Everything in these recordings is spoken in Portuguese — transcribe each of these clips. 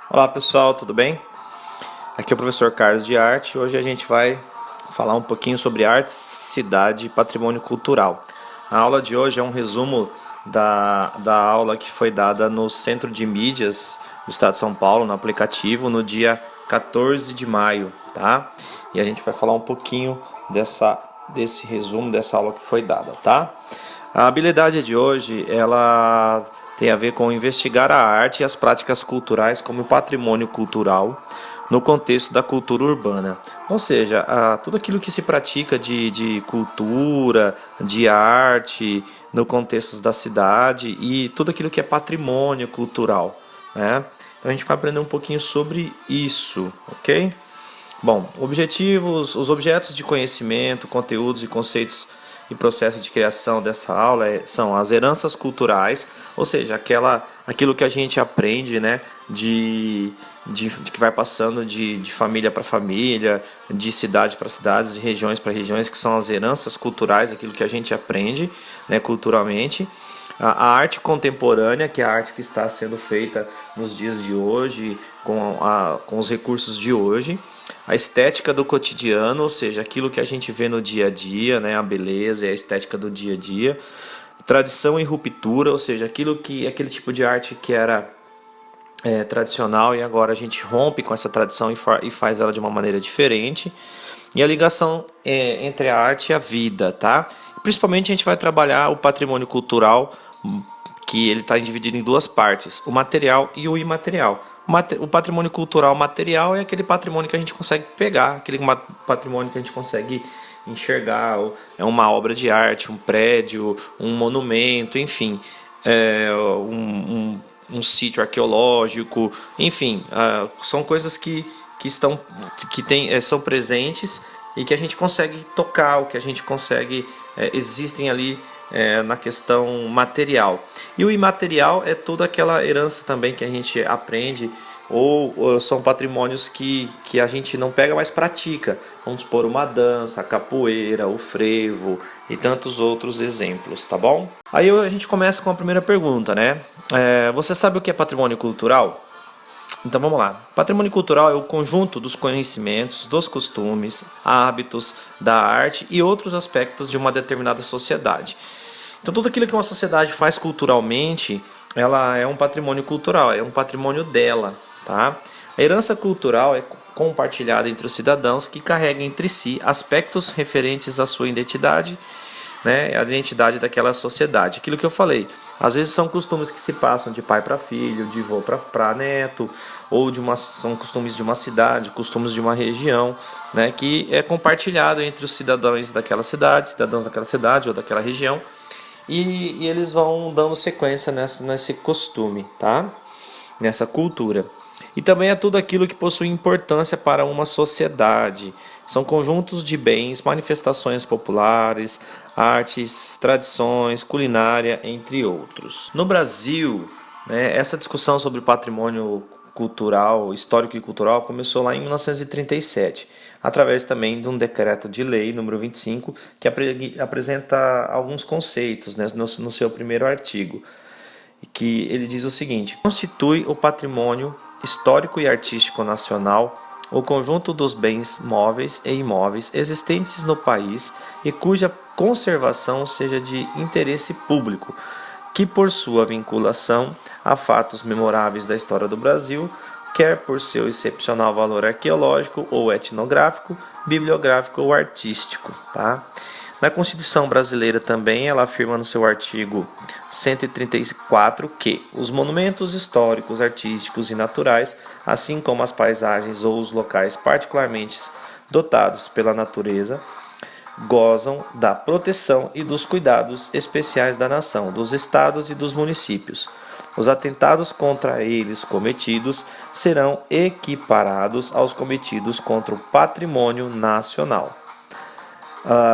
Olá pessoal, tudo bem? Aqui é o professor Carlos de Arte. Hoje a gente vai falar um pouquinho sobre arte, cidade e patrimônio cultural. A aula de hoje é um resumo da aula que foi dada no Centro de Mídias do Estado de São Paulo, no aplicativo, no dia 14 de maio, tá? E a gente vai falar um pouquinho desse resumo dessa aula que foi dada, tá? A habilidade de hoje, ela tem a ver com investigar a arte e as práticas culturais como patrimônio cultural no contexto da cultura urbana. Ou seja, tudo aquilo que se pratica de cultura, de arte, no contexto da cidade e tudo aquilo que é patrimônio cultural, né? Então a gente vai aprender um pouquinho sobre isso, ok? Bom, os objetos de conhecimento, conteúdos e conceitos e processo de criação dessa aula são as heranças culturais, ou seja, aquilo que a gente aprende, né, de que vai passando de família para família, de cidade para cidades, de regiões para regiões, que são as heranças culturais, aquilo que a gente aprende, né, culturalmente. A arte contemporânea, que é a arte que está sendo feita nos dias de hoje, com os recursos de hoje. A estética do cotidiano, ou seja, aquilo que a gente vê no dia a dia, né, a beleza e a estética do dia a dia. Tradição e ruptura, ou seja, aquele tipo de arte que era tradicional e agora a gente rompe com essa tradição e faz ela de uma maneira diferente. E a ligação entre a arte e a vida, tá? Principalmente a gente vai trabalhar o patrimônio cultural, que ele está dividido em duas partes, o material e o imaterial. O patrimônio cultural material é aquele patrimônio que a gente consegue pegar, aquele patrimônio que a gente consegue enxergar, é uma obra de arte, um prédio, um monumento, enfim, um sítio arqueológico, enfim, são coisas são presentes e que a gente consegue tocar, o que a gente consegue, existem ali na questão material. E o imaterial é toda aquela herança também que a gente aprende, ou são patrimônios que a gente não pega, mas pratica. Vamos supor uma dança, a capoeira, o frevo e tantos outros exemplos, tá bom? Aí a gente começa com a primeira pergunta, né? Você sabe o que é patrimônio cultural? Então vamos lá. Patrimônio cultural é o conjunto dos conhecimentos, dos costumes, hábitos, da arte e outros aspectos de uma determinada sociedade. Então tudo aquilo que uma sociedade faz culturalmente, ela é um patrimônio cultural, é um patrimônio dela, tá? A herança cultural é compartilhada entre os cidadãos que carregam entre si aspectos referentes à sua identidade, né, a identidade daquela sociedade. Aquilo que eu falei, às vezes são costumes que se passam de pai para filho, de avô para neto, ou são costumes de uma cidade, costumes de uma região, né, que é compartilhado entre os cidadãos daquela cidade ou daquela região, e eles vão dando sequência nesse costume, tá? Nessa cultura. E também é tudo aquilo que possui importância para uma sociedade. São conjuntos de bens, manifestações populares, artes, tradições, culinária, entre outros. No Brasil, né, essa discussão sobre patrimônio cultural, histórico e cultural começou lá em 1937, através também de um decreto de lei número 25, que apresenta alguns conceitos, né, no seu primeiro artigo, que ele diz o seguinte: constitui o patrimônio histórico e artístico nacional o conjunto dos bens móveis e imóveis existentes no país e cuja conservação seja de interesse público, que por sua vinculação a fatos memoráveis da história do Brasil, quer por seu excepcional valor arqueológico ou etnográfico, bibliográfico ou artístico, tá? Na Constituição brasileira também ela afirma no seu artigo 134 que os monumentos históricos, artísticos e naturais, assim como as paisagens ou os locais particularmente dotados pela natureza, gozam da proteção e dos cuidados especiais da nação, dos estados e dos municípios. Os atentados contra eles cometidos serão equiparados aos cometidos contra o patrimônio nacional.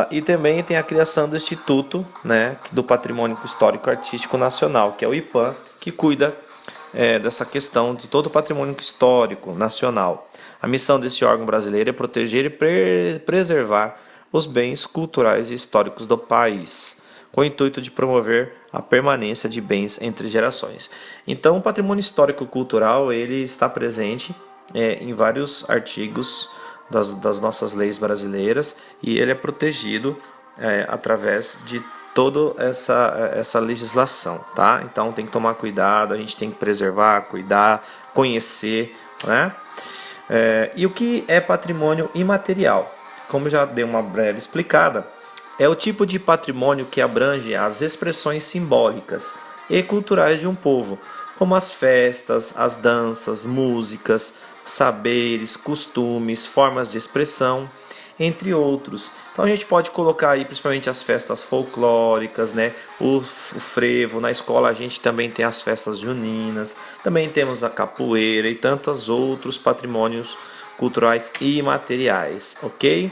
E também tem a criação do Instituto, né, do Patrimônio Histórico Artístico Nacional, que é o IPAN, que cuida dessa questão de todo o patrimônio histórico nacional. A missão deste órgão brasileiro é proteger e preservar os bens culturais e históricos do país, com o intuito de promover a permanência de bens entre gerações. Então, o patrimônio histórico-cultural ele está presente em vários artigos das nossas leis brasileiras e ele é protegido através de toda essa legislação, tá? Então tem que tomar cuidado, a gente tem que preservar, cuidar, conhecer, né? E o que é patrimônio imaterial? Como já dei uma breve explicada, é o tipo de patrimônio que abrange as expressões simbólicas e culturais de um povo, como as festas, as danças, músicas, saberes, costumes, formas de expressão, entre outros. Então a gente pode colocar aí principalmente as festas folclóricas, né? O frevo, na escola a gente também tem as festas juninas, também temos a capoeira e tantos outros patrimônios culturais e imateriais, ok?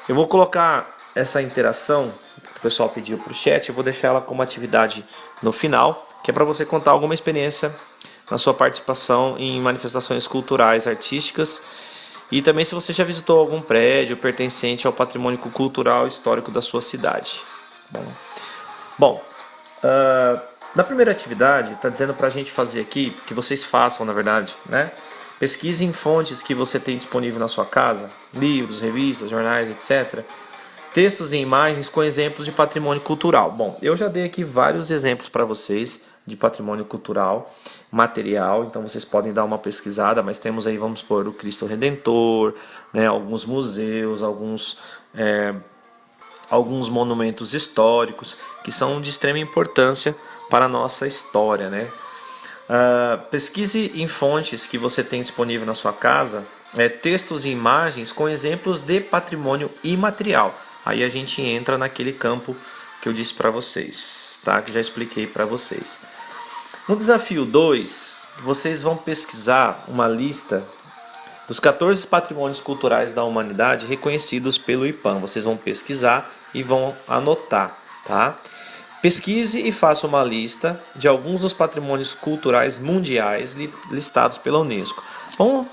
Eu vou colocar essa interação que o pessoal pediu para o chat, eu vou deixar ela como atividade no final, que é para você contar alguma experiência na sua participação em manifestações culturais, artísticas, e também se você já visitou algum prédio pertencente ao patrimônio cultural histórico da sua cidade. Bom, na primeira atividade, está dizendo para a gente fazer aqui, que vocês façam na verdade, né? Pesquise em fontes que você tem disponível na sua casa, livros, revistas, jornais, etc. Textos e imagens com exemplos de patrimônio cultural. Bom, eu já dei aqui vários exemplos para vocês de patrimônio cultural material, então vocês podem dar uma pesquisada, mas temos aí, vamos supor, o Cristo Redentor, né, alguns museus, alguns monumentos históricos que são de extrema importância para a nossa história, né? Pesquise em fontes que você tem disponível na sua casa, textos e imagens com exemplos de patrimônio imaterial. Aí a gente entra naquele campo que eu disse para vocês, tá? Que já expliquei para vocês. No desafio 2, vocês vão pesquisar uma lista dos 14 patrimônios culturais da humanidade reconhecidos pelo IPAM. Vocês vão pesquisar e vão anotar, tá? Pesquise e faça uma lista de alguns dos patrimônios culturais mundiais listados pela Unesco. Vamos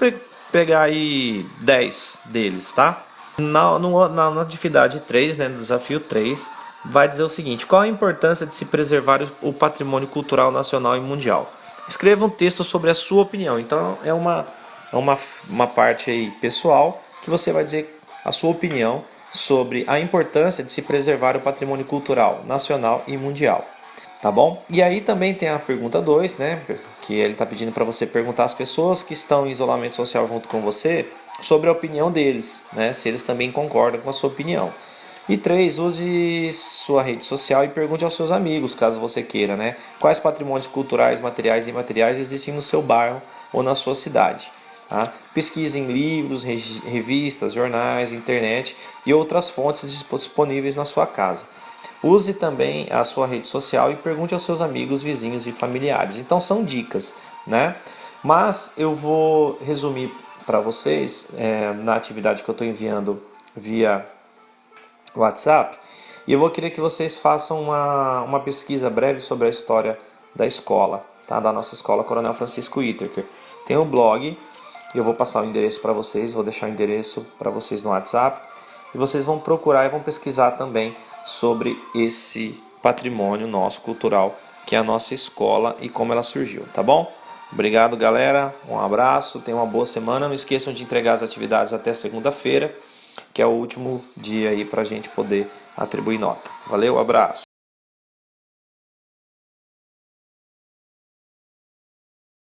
pegar aí 10 deles, tá? Na atividade 3, né, no desafio 3, vai dizer o seguinte: qual a importância de se preservar o patrimônio cultural nacional e mundial? Escreva um texto sobre a sua opinião. Então é uma parte aí pessoal que você vai dizer a sua opinião sobre a importância de se preservar o patrimônio cultural nacional e mundial, tá bom? E aí também tem a pergunta 2, né, que ele está pedindo para você perguntar às pessoas que estão em isolamento social junto com você sobre a opinião deles, né, se eles também concordam com a sua opinião. E 3, use sua rede social e pergunte aos seus amigos, caso você queira, né, quais patrimônios culturais, materiais e imateriais existem no seu bairro ou na sua cidade. Tá? Pesquise em livros, revistas, jornais, internet e outras fontes disponíveis na sua casa. Use também a sua rede social e pergunte aos seus amigos, vizinhos e familiares. Então são dicas, né? Mas eu vou resumir para vocês na atividade que eu estou enviando via WhatsApp, e eu vou querer que vocês façam uma pesquisa breve sobre a história da escola, tá? Da nossa escola Coronel Francisco Whittaker. Tem um blog. Eu vou passar o endereço para vocês, vou deixar o endereço para vocês no WhatsApp. E vocês vão procurar e vão pesquisar também sobre esse patrimônio nosso cultural, que é a nossa escola e como ela surgiu, tá bom? Obrigado, galera. Um abraço, tenham uma boa semana. Não esqueçam de entregar as atividades até segunda-feira, que é o último dia aí para a gente poder atribuir nota. Valeu, abraço.